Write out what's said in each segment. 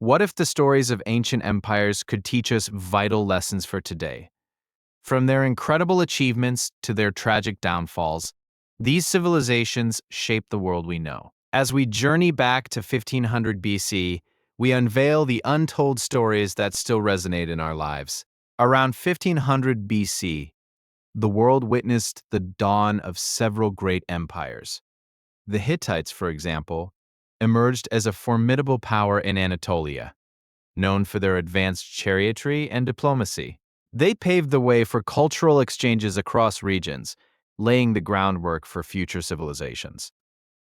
What if the stories of ancient empires could teach us vital lessons for today? From their incredible achievements to their tragic downfalls, these civilizations shaped the world we know. As we journey back to 1500 BC, we unveil the untold stories that still resonate in our lives. Around 1500 BC, the world witnessed the dawn of several great empires. The Hittites, for example, emerged as a formidable power in Anatolia, known for their advanced chariotry and diplomacy. They paved the way for cultural exchanges across regions, laying the groundwork for future civilizations.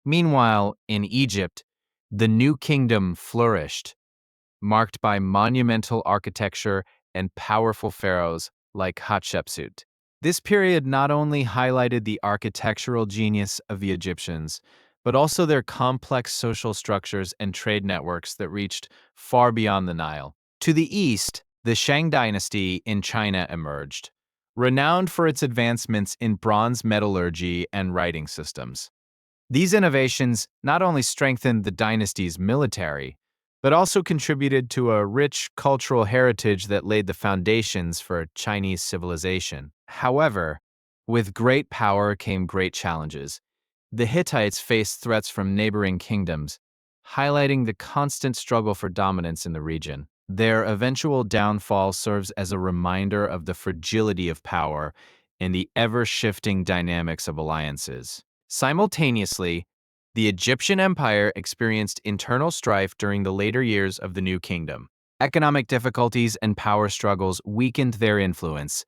Meanwhile, in Egypt, the New Kingdom flourished, marked by monumental architecture and powerful pharaohs like Hatshepsut. This period not only highlighted the architectural genius of the Egyptians, but also their complex social structures and trade networks that reached far beyond the Nile. To the east, the Shang dynasty in China emerged, renowned for its advancements in bronze metallurgy and writing systems. These innovations not only strengthened the dynasty's military, but also contributed to a rich cultural heritage that laid the foundations for Chinese civilization. However, with great power came great challenges. The Hittites faced threats from neighboring kingdoms, highlighting the constant struggle for dominance in the region. Their eventual downfall serves as a reminder of the fragility of power and the ever-shifting dynamics of alliances. Simultaneously, the Egyptian Empire experienced internal strife during the later years of the New Kingdom. Economic difficulties and power struggles weakened their influence,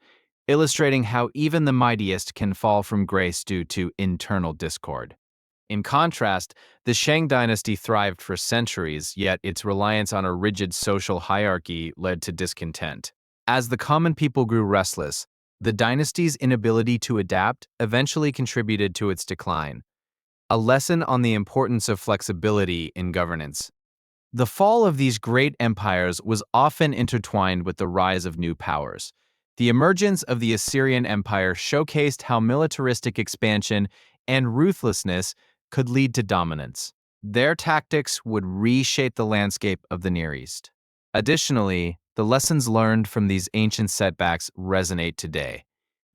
illustrating how even the mightiest can fall from grace due to internal discord. In contrast, the Shang dynasty thrived for centuries, yet its reliance on a rigid social hierarchy led to discontent. As the common people grew restless, the dynasty's inability to adapt eventually contributed to its decline, a lesson on the importance of flexibility in governance. The fall of these great empires was often intertwined with the rise of new powers. The emergence of the Assyrian Empire showcased how militaristic expansion and ruthlessness could lead to dominance. Their tactics would reshape the landscape of the Near East. Additionally, the lessons learned from these ancient setbacks resonate today.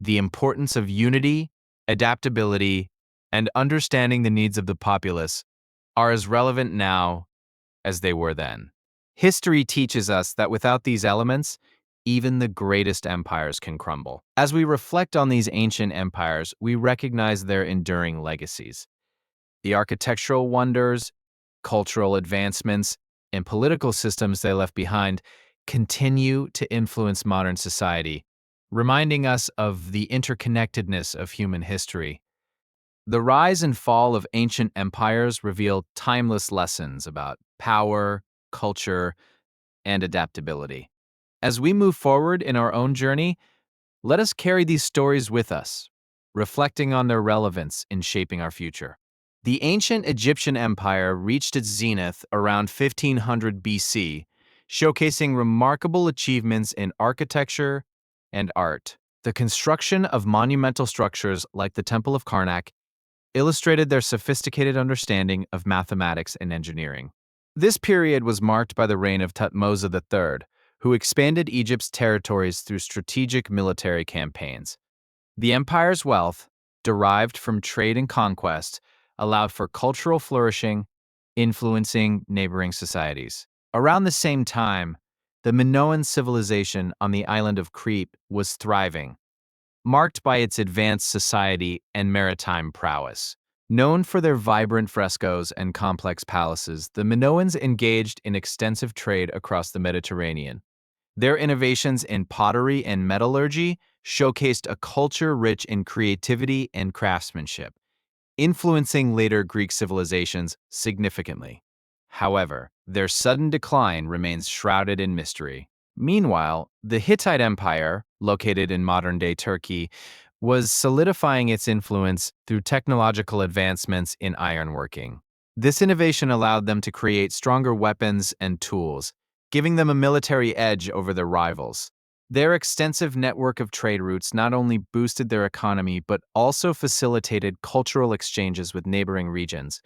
The importance of unity, adaptability, and understanding the needs of the populace are as relevant now as they were then. History teaches us that without these elements, even the greatest empires can crumble. As we reflect on these ancient empires, we recognize their enduring legacies. The architectural wonders, cultural advancements, and political systems they left behind continue to influence modern society, reminding us of the interconnectedness of human history. The rise and fall of ancient empires reveal timeless lessons about power, culture, and adaptability. As we move forward in our own journey, let us carry these stories with us, reflecting on their relevance in shaping our future. The ancient Egyptian empire reached its zenith around 1500 BC, showcasing remarkable achievements in architecture and art. The construction of monumental structures like the Temple of Karnak illustrated their sophisticated understanding of mathematics and engineering. This period was marked by the reign of Thutmose III, who expanded Egypt's territories through strategic military campaigns. The empire's wealth, derived from trade and conquest, allowed for cultural flourishing, influencing neighboring societies. Around the same time, the Minoan civilization on the island of Crete was thriving, marked by its advanced society and maritime prowess. Known for their vibrant frescoes and complex palaces, the Minoans engaged in extensive trade across the Mediterranean. Their innovations in pottery and metallurgy showcased a culture rich in creativity and craftsmanship, influencing later Greek civilizations significantly. However, their sudden decline remains shrouded in mystery. Meanwhile, the Hittite Empire, located in modern-day Turkey, was solidifying its influence through technological advancements in ironworking. This innovation allowed them to create stronger weapons and tools, giving them a military edge over their rivals. Their extensive network of trade routes not only boosted their economy but also facilitated cultural exchanges with neighboring regions,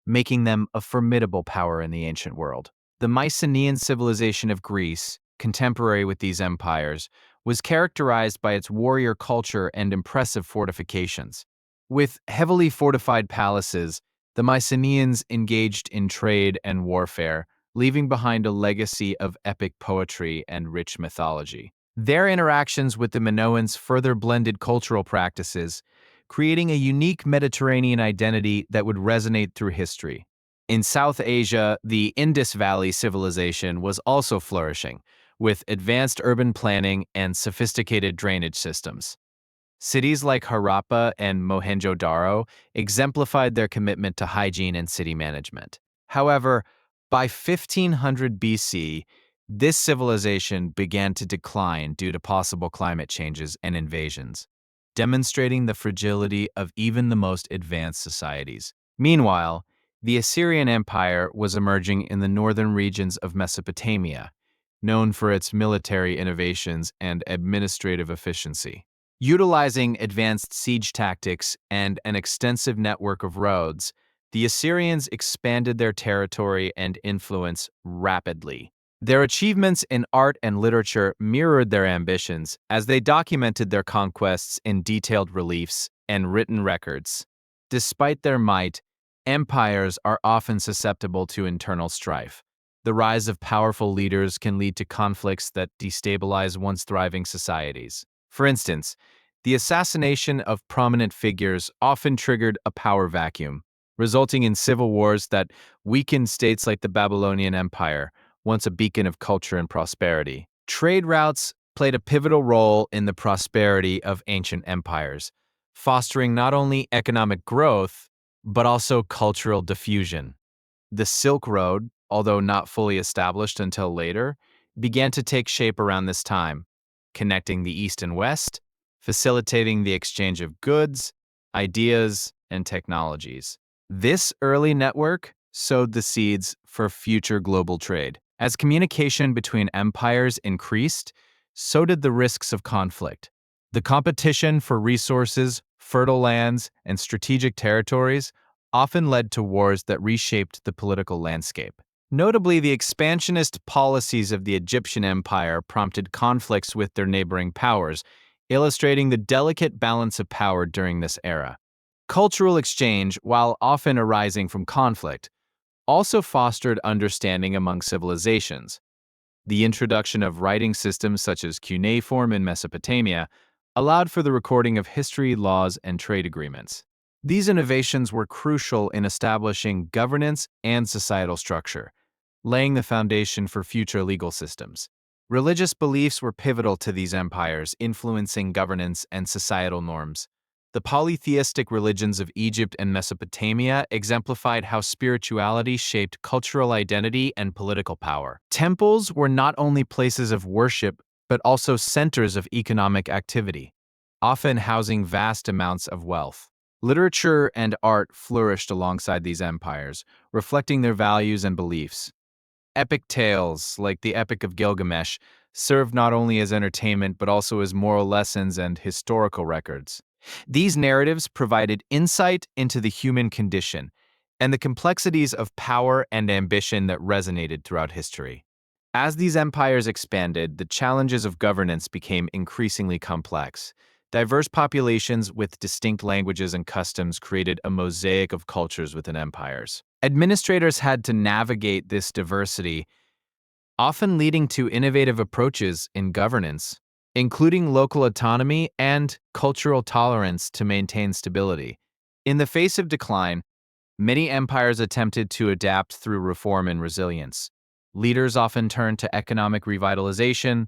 making them a formidable power in the ancient world. The Mycenaean civilization of Greece, contemporary with these empires, was characterized by its warrior culture and impressive fortifications. With heavily fortified palaces, the Mycenaeans engaged in trade and warfare, leaving behind a legacy of epic poetry and rich mythology. Their interactions with the Minoans further blended cultural practices, creating a unique Mediterranean identity that would resonate through history. In South Asia, the Indus Valley civilization was also flourishing, with advanced urban planning and sophisticated drainage systems. Cities like Harappa and Mohenjo-daro exemplified their commitment to hygiene and city management. However, by 1500 BC, this civilization began to decline due to possible climate changes and invasions, demonstrating the fragility of even the most advanced societies. Meanwhile, the Assyrian Empire was emerging in the northern regions of Mesopotamia, known for its military innovations and administrative efficiency. Utilizing advanced siege tactics and an extensive network of roads, the Assyrians expanded their territory and influence rapidly. Their achievements in art and literature mirrored their ambitions as they documented their conquests in detailed reliefs and written records. Despite their might, empires are often susceptible to internal strife. The rise of powerful leaders can lead to conflicts that destabilize once thriving societies. For instance, the assassination of prominent figures often triggered a power vacuum, resulting in civil wars that weakened states like the Babylonian Empire, once a beacon of culture and prosperity. Trade routes played a pivotal role in the prosperity of ancient empires, fostering not only economic growth, but also cultural diffusion. The Silk Road, although not fully established until later, began to take shape around this time, connecting the East and West, facilitating the exchange of goods, ideas, and technologies. This early network sowed the seeds for future global trade. As communication between empires increased, so did the risks of conflict. The competition for resources, fertile lands, and strategic territories often led to wars that reshaped the political landscape. Notably, the expansionist policies of the Egyptian Empire prompted conflicts with their neighboring powers, illustrating the delicate balance of power during this era. Cultural exchange, while often arising from conflict, also fostered understanding among civilizations. The introduction of writing systems such as cuneiform in Mesopotamia allowed for the recording of history, laws, and trade agreements. These innovations were crucial in establishing governance and societal structure, laying the foundation for future legal systems. Religious beliefs were pivotal to these empires, influencing governance and societal norms. The polytheistic religions of Egypt and Mesopotamia exemplified how spirituality shaped cultural identity and political power. Temples were not only places of worship, but also centers of economic activity, often housing vast amounts of wealth. Literature and art flourished alongside these empires, reflecting their values and beliefs. Epic tales, like the Epic of Gilgamesh, served not only as entertainment but also as moral lessons and historical records. These narratives provided insight into the human condition and the complexities of power and ambition that resonated throughout history. As these empires expanded, the challenges of governance became increasingly complex. Diverse populations with distinct languages and customs created a mosaic of cultures within empires. Administrators had to navigate this diversity, often leading to innovative approaches in governance, including local autonomy and cultural tolerance to maintain stability. In the face of decline, many empires attempted to adapt through reform and resilience. Leaders often turned to economic revitalization,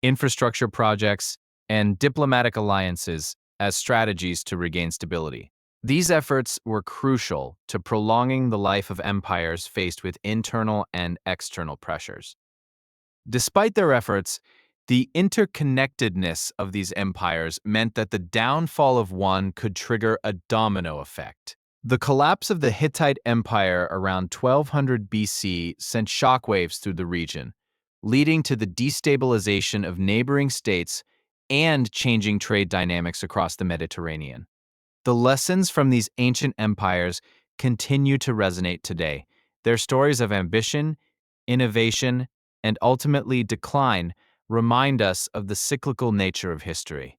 infrastructure projects, and diplomatic alliances as strategies to regain stability. These efforts were crucial to prolonging the life of empires faced with internal and external pressures. Despite their efforts, the interconnectedness of these empires meant that the downfall of one could trigger a domino effect. The collapse of the Hittite Empire around 1200 BC sent shockwaves through the region, leading to the destabilization of neighboring states and changing trade dynamics across the Mediterranean. The lessons from these ancient empires continue to resonate today. Their stories of ambition, innovation, and ultimately decline remind us of the cyclical nature of history.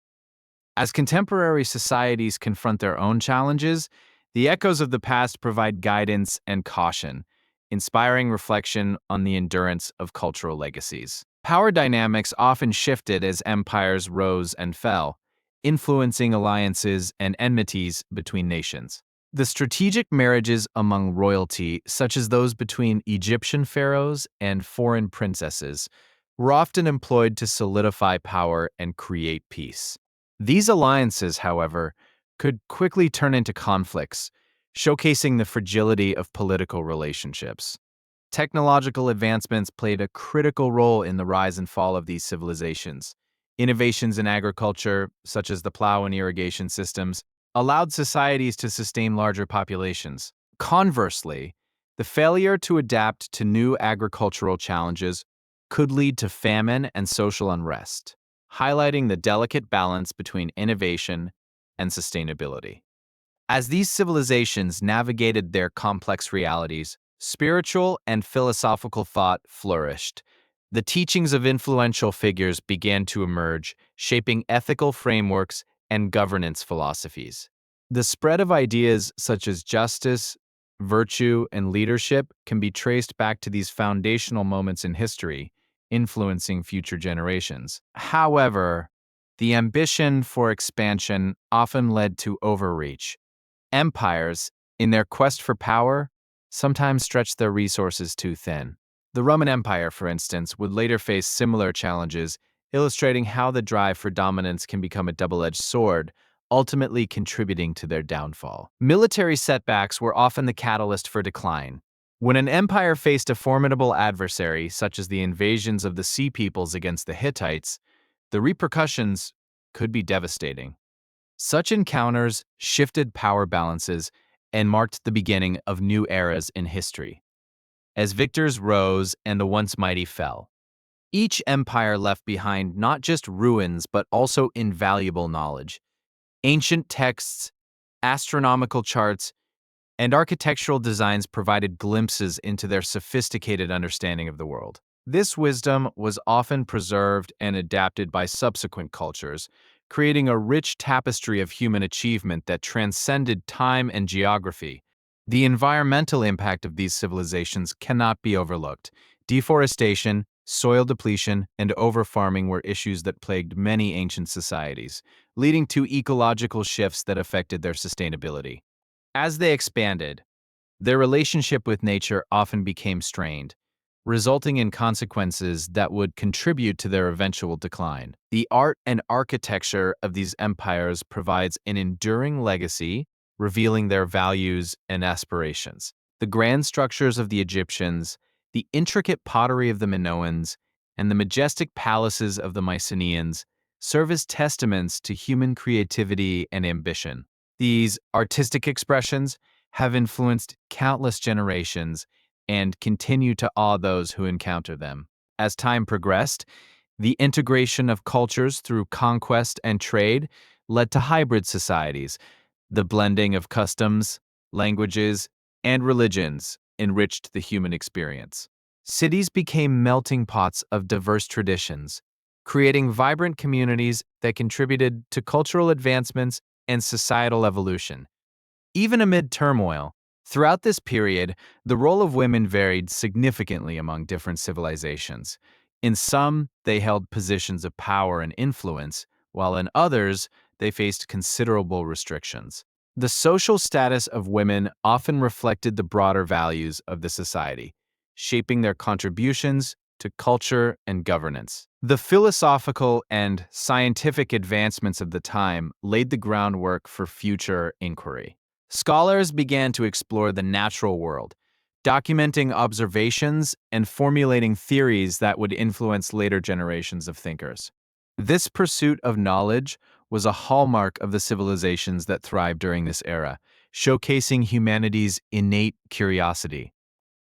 As contemporary societies confront their own challenges, the echoes of the past provide guidance and caution, inspiring reflection on the endurance of cultural legacies. Power dynamics often shifted as empires rose and fell, influencing alliances and enmities between nations. The strategic marriages among royalty, such as those between Egyptian pharaohs and foreign princesses, were often employed to solidify power and create peace. These alliances, however, could quickly turn into conflicts, showcasing the fragility of political relationships. Technological advancements played a critical role in the rise and fall of these civilizations. Innovations in agriculture, such as the plow and irrigation systems, allowed societies to sustain larger populations. Conversely, the failure to adapt to new agricultural challenges could lead to famine and social unrest, highlighting the delicate balance between innovation and sustainability. As these civilizations navigated their complex realities, spiritual and philosophical thought flourished. The teachings of influential figures began to emerge, shaping ethical frameworks and governance philosophies. The spread of ideas such as justice, virtue, and leadership can be traced back to these foundational moments in history, influencing future generations. However, the ambition for expansion often led to overreach. Empires, in their quest for power, sometimes stretched their resources too thin. The Roman Empire, for instance, would later face similar challenges, illustrating how the drive for dominance can become a double-edged sword, ultimately contributing to their downfall. Military setbacks were often the catalyst for decline. When an empire faced a formidable adversary, such as the invasions of the Sea Peoples against the Hittites, the repercussions could be devastating. Such encounters shifted power balances and marked the beginning of new eras in history. As victors rose and the once mighty fell, each empire left behind not just ruins but also invaluable knowledge. Ancient texts, astronomical charts, and architectural designs provided glimpses into their sophisticated understanding of the world. This wisdom was often preserved and adapted by subsequent cultures, creating a rich tapestry of human achievement that transcended time and geography. The environmental impact of these civilizations cannot be overlooked. Deforestation, soil depletion, and overfarming were issues that plagued many ancient societies, leading to ecological shifts that affected their sustainability. As they expanded, their relationship with nature often became strained, resulting in consequences that would contribute to their eventual decline. The art and architecture of these empires provides an enduring legacy, revealing their values and aspirations. The grand structures of the Egyptians, the intricate pottery of the Minoans, and the majestic palaces of the Mycenaeans serve as testaments to human creativity and ambition. These artistic expressions have influenced countless generations and continue to awe those who encounter them. As time progressed, the integration of cultures through conquest and trade led to hybrid societies. The blending of customs, languages, and religions enriched the human experience. Cities became melting pots of diverse traditions, creating vibrant communities that contributed to cultural advancements and societal evolution. Even amid turmoil, throughout this period, the role of women varied significantly among different civilizations. In some, they held positions of power and influence, while in others, they faced considerable restrictions. The social status of women often reflected the broader values of the society, shaping their contributions to culture and governance. The philosophical and scientific advancements of the time laid the groundwork for future inquiry. Scholars began to explore the natural world, documenting observations and formulating theories that would influence later generations of thinkers. This pursuit of knowledge was a hallmark of the civilizations that thrived during this era, showcasing humanity's innate curiosity.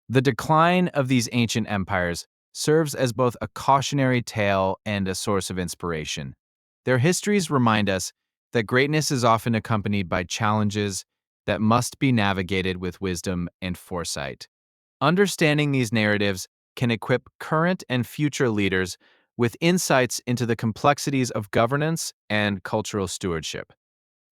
The decline of these ancient empires serves as both a cautionary tale and a source of inspiration. Their histories remind us that greatness is often accompanied by challenges that must be navigated with wisdom and foresight. Understanding these narratives can equip current and future leaders with insights into the complexities of governance and cultural stewardship.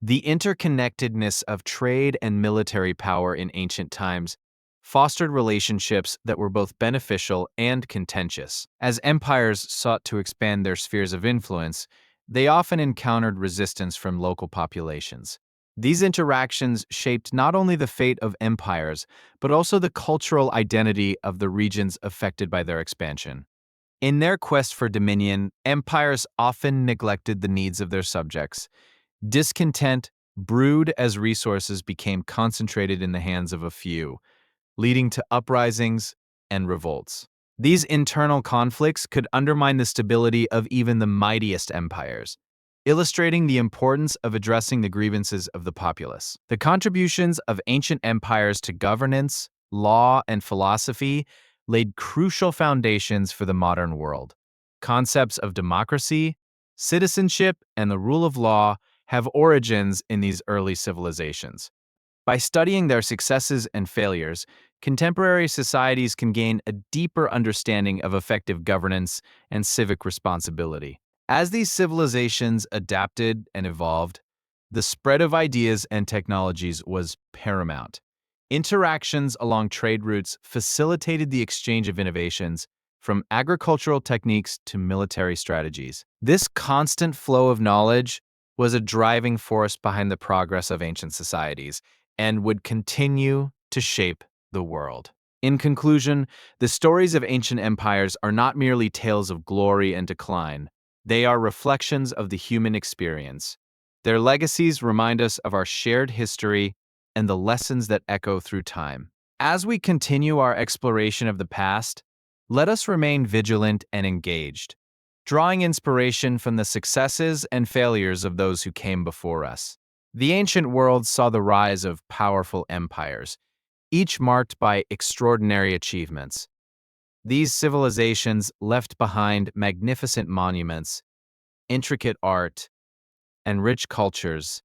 The interconnectedness of trade and military power in ancient times fostered relationships that were both beneficial and contentious. As empires sought to expand their spheres of influence, they often encountered resistance from local populations. These interactions shaped not only the fate of empires, but also the cultural identity of the regions affected by their expansion. In their quest for dominion, empires often neglected the needs of their subjects. Discontent brewed as resources became concentrated in the hands of a few, leading to uprisings and revolts. These internal conflicts could undermine the stability of even the mightiest empires, illustrating the importance of addressing the grievances of the populace. The contributions of ancient empires to governance, law, and philosophy laid crucial foundations for the modern world. Concepts of democracy, citizenship, and the rule of law have origins in these early civilizations. By studying their successes and failures, contemporary societies can gain a deeper understanding of effective governance and civic responsibility. As these civilizations adapted and evolved, the spread of ideas and technologies was paramount. Interactions along trade routes facilitated the exchange of innovations, from agricultural techniques to military strategies. This constant flow of knowledge was a driving force behind the progress of ancient societies and would continue to shape the world. In conclusion, the stories of ancient empires are not merely tales of glory and decline. They are reflections of the human experience. Their legacies remind us of our shared history and the lessons that echo through time. As we continue our exploration of the past, let us remain vigilant and engaged, drawing inspiration from the successes and failures of those who came before us. The ancient world saw the rise of powerful empires, each marked by extraordinary achievements. These civilizations left behind magnificent monuments, intricate art, and rich cultures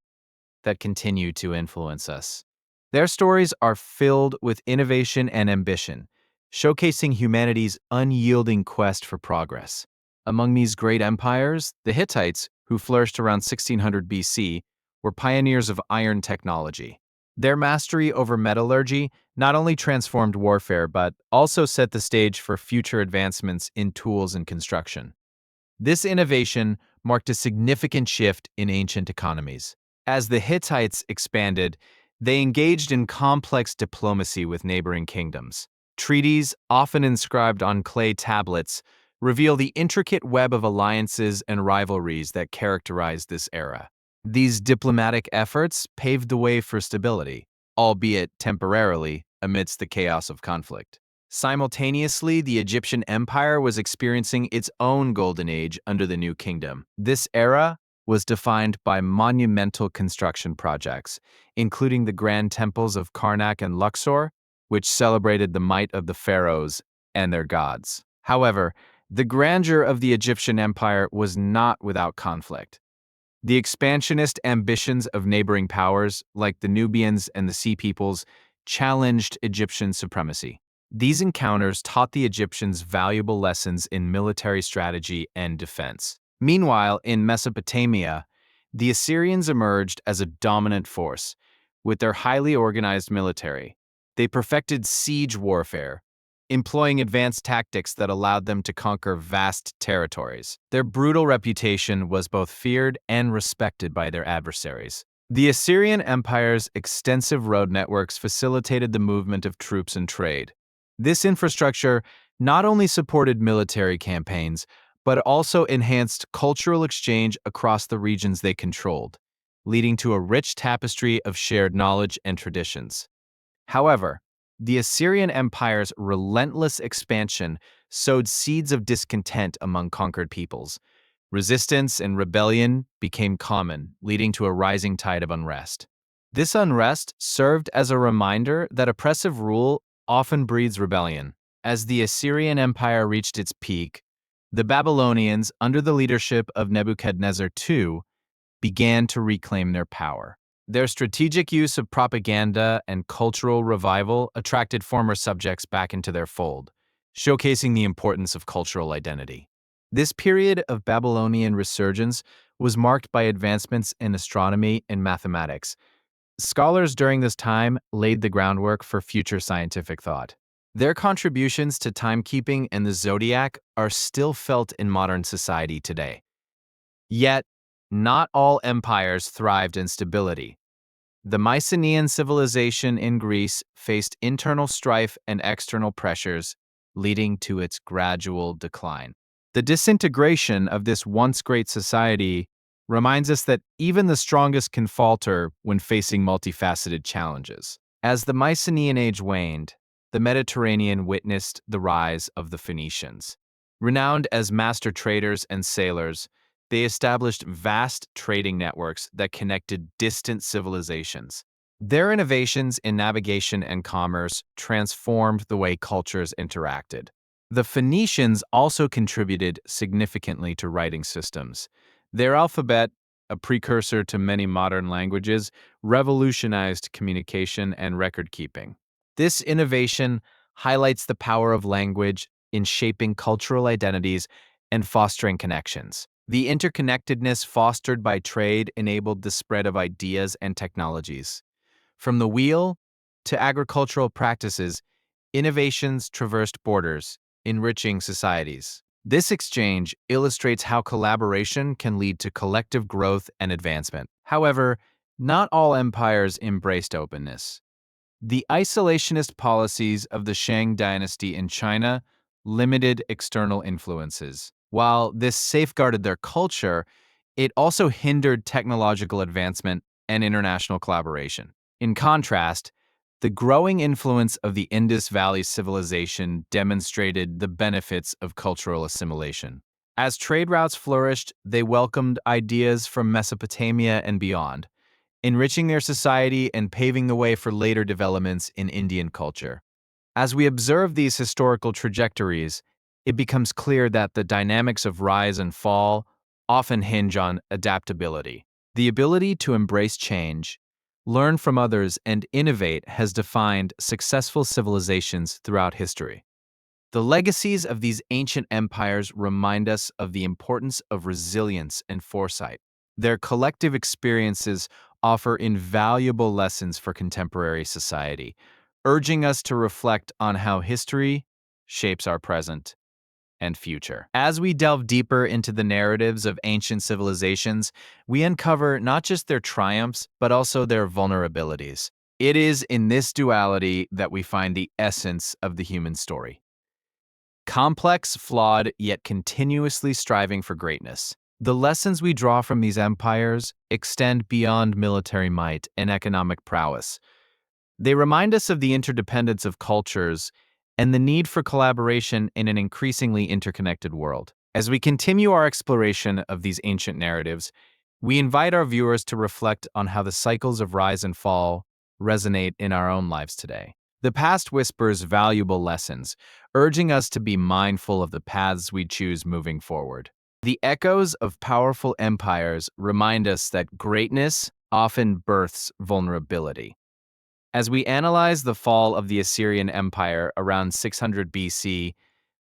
that continue to influence us. Their stories are filled with innovation and ambition, showcasing humanity's unyielding quest for progress. Among these great empires, the Hittites, who flourished around 1600 BC, were pioneers of iron technology. Their mastery over metallurgy not only transformed warfare but also set the stage for future advancements in tools and construction. This innovation marked a significant shift in ancient economies. As the Hittites expanded, they engaged in complex diplomacy with neighboring kingdoms. Treaties, often inscribed on clay tablets, reveal the intricate web of alliances and rivalries that characterized this era. These diplomatic efforts paved the way for stability, albeit temporarily, amidst the chaos of conflict. Simultaneously, the Egyptian Empire was experiencing its own golden age under the New Kingdom. This era was defined by monumental construction projects, including the grand temples of Karnak and Luxor, which celebrated the might of the pharaohs and their gods. However, the grandeur of the Egyptian Empire was not without conflict. The expansionist ambitions of neighboring powers, like the Nubians and the Sea Peoples, challenged Egyptian supremacy. These encounters taught the Egyptians valuable lessons in military strategy and defense. Meanwhile, in Mesopotamia, the Assyrians emerged as a dominant force. With their highly organized military, they perfected siege warfare, employing advanced tactics that allowed them to conquer vast territories. Their brutal reputation was both feared and respected by their adversaries. The Assyrian Empire's extensive road networks facilitated the movement of troops and trade. This infrastructure not only supported military campaigns, but also enhanced cultural exchange across the regions they controlled, leading to a rich tapestry of shared knowledge and traditions. However, the Assyrian Empire's relentless expansion sowed seeds of discontent among conquered peoples. Resistance and rebellion became common, leading to a rising tide of unrest. This unrest served as a reminder that oppressive rule often breeds rebellion. As the Assyrian Empire reached its peak, the Babylonians, under the leadership of Nebuchadnezzar II, began to reclaim their power. Their strategic use of propaganda and cultural revival attracted former subjects back into their fold, showcasing the importance of cultural identity. This period of Babylonian resurgence was marked by advancements in astronomy and mathematics. Scholars during this time laid the groundwork for future scientific thought. Their contributions to timekeeping and the zodiac are still felt in modern society today. Yet, not all empires thrived in stability. The Mycenaean civilization in Greece faced internal strife and external pressures, leading to its gradual decline. The disintegration of this once great society reminds us that even the strongest can falter when facing multifaceted challenges. As the Mycenaean age waned, the Mediterranean witnessed the rise of the Phoenicians. Renowned as master traders and sailors, they established vast trading networks that connected distant civilizations. Their innovations in navigation and commerce transformed the way cultures interacted. The Phoenicians also contributed significantly to writing systems. Their alphabet, a precursor to many modern languages, revolutionized communication and record keeping. This innovation highlights the power of language in shaping cultural identities and fostering connections. The interconnectedness fostered by trade enabled the spread of ideas and technologies. From the wheel to agricultural practices, innovations traversed borders, enriching societies. This exchange illustrates how collaboration can lead to collective growth and advancement. However, not all empires embraced openness. The isolationist policies of the Shang dynasty in China limited external influences. While this safeguarded their culture, it also hindered technological advancement and international collaboration. In contrast, the growing influence of the Indus Valley civilization demonstrated the benefits of cultural assimilation. As trade routes flourished, they welcomed ideas from Mesopotamia and beyond, enriching their society and paving the way for later developments in Indian culture. As we observe these historical trajectories, it becomes clear that the dynamics of rise and fall often hinge on adaptability. The ability to embrace change, learn from others, and innovate has defined successful civilizations throughout history. The legacies of these ancient empires remind us of the importance of resilience and foresight. Their collective experiences offer invaluable lessons for contemporary society, urging us to reflect on how history shapes our present and future. As we delve deeper into the narratives of ancient civilizations, we uncover not just their triumphs, but also their vulnerabilities. It is in this duality that we find the essence of the human story. Complex, flawed, yet continuously striving for greatness. The lessons we draw from these empires extend beyond military might and economic prowess. They remind us of the interdependence of cultures and the need for collaboration in an increasingly interconnected world. As we continue our exploration of these ancient narratives, we invite our viewers to reflect on how the cycles of rise and fall resonate in our own lives today. The past whispers valuable lessons, urging us to be mindful of the paths we choose moving forward. The echoes of powerful empires remind us that greatness often births vulnerability. As we analyze the fall of the Assyrian Empire around 600 BC,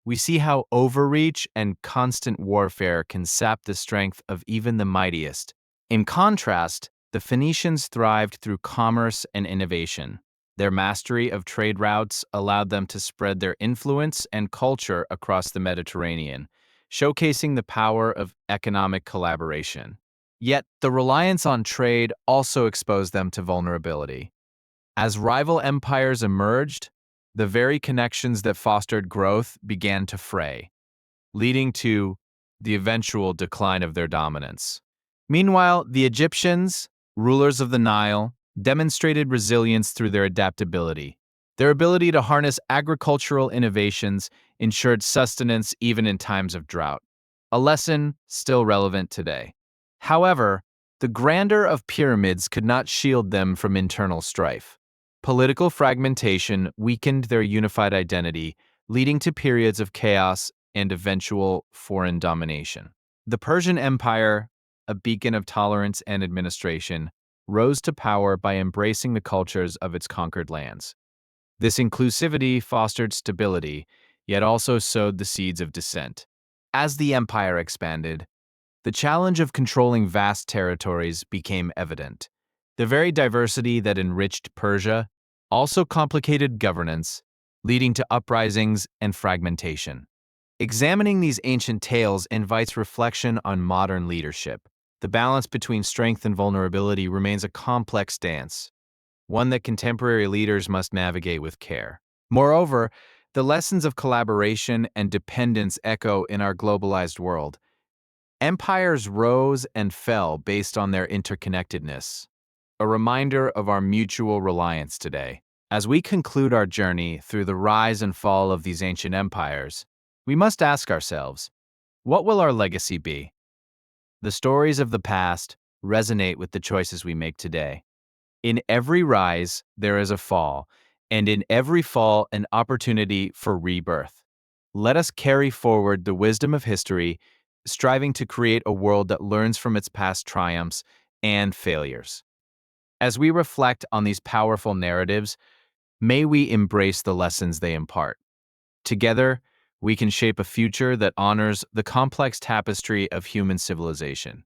we see how overreach and constant warfare can sap the strength of even the mightiest. In contrast, the Phoenicians thrived through commerce and innovation. Their mastery of trade routes allowed them to spread their influence and culture across the Mediterranean, showcasing the power of economic collaboration. Yet, the reliance on trade also exposed them to vulnerability. As rival empires emerged, the very connections that fostered growth began to fray, leading to the eventual decline of their dominance. Meanwhile, the Egyptians, rulers of the Nile, demonstrated resilience through their adaptability. Their ability to harness agricultural innovations ensured sustenance even in times of drought, a lesson still relevant today. However, the grandeur of pyramids could not shield them from internal strife. Political fragmentation weakened their unified identity, leading to periods of chaos and eventual foreign domination. The Persian Empire, a beacon of tolerance and administration, rose to power by embracing the cultures of its conquered lands. This inclusivity fostered stability, yet also sowed the seeds of dissent. As the empire expanded, the challenge of controlling vast territories became evident. The very diversity that enriched Persia also complicated governance, leading to uprisings and fragmentation. Examining these ancient tales invites reflection on modern leadership. The balance between strength and vulnerability remains a complex dance, one that contemporary leaders must navigate with care. Moreover, the lessons of collaboration and dependence echo in our globalized world. Empires rose and fell based on their interconnectedness, a reminder of our mutual reliance today. As we conclude our journey through the rise and fall of these ancient empires, we must ask ourselves, what will our legacy be? The stories of the past resonate with the choices we make today. In every rise, there is a fall, and in every fall, an opportunity for rebirth. Let us carry forward the wisdom of history, striving to create a world that learns from its past triumphs and failures. As we reflect on these powerful narratives, may we embrace the lessons they impart. Together, we can shape a future that honors the complex tapestry of human civilization.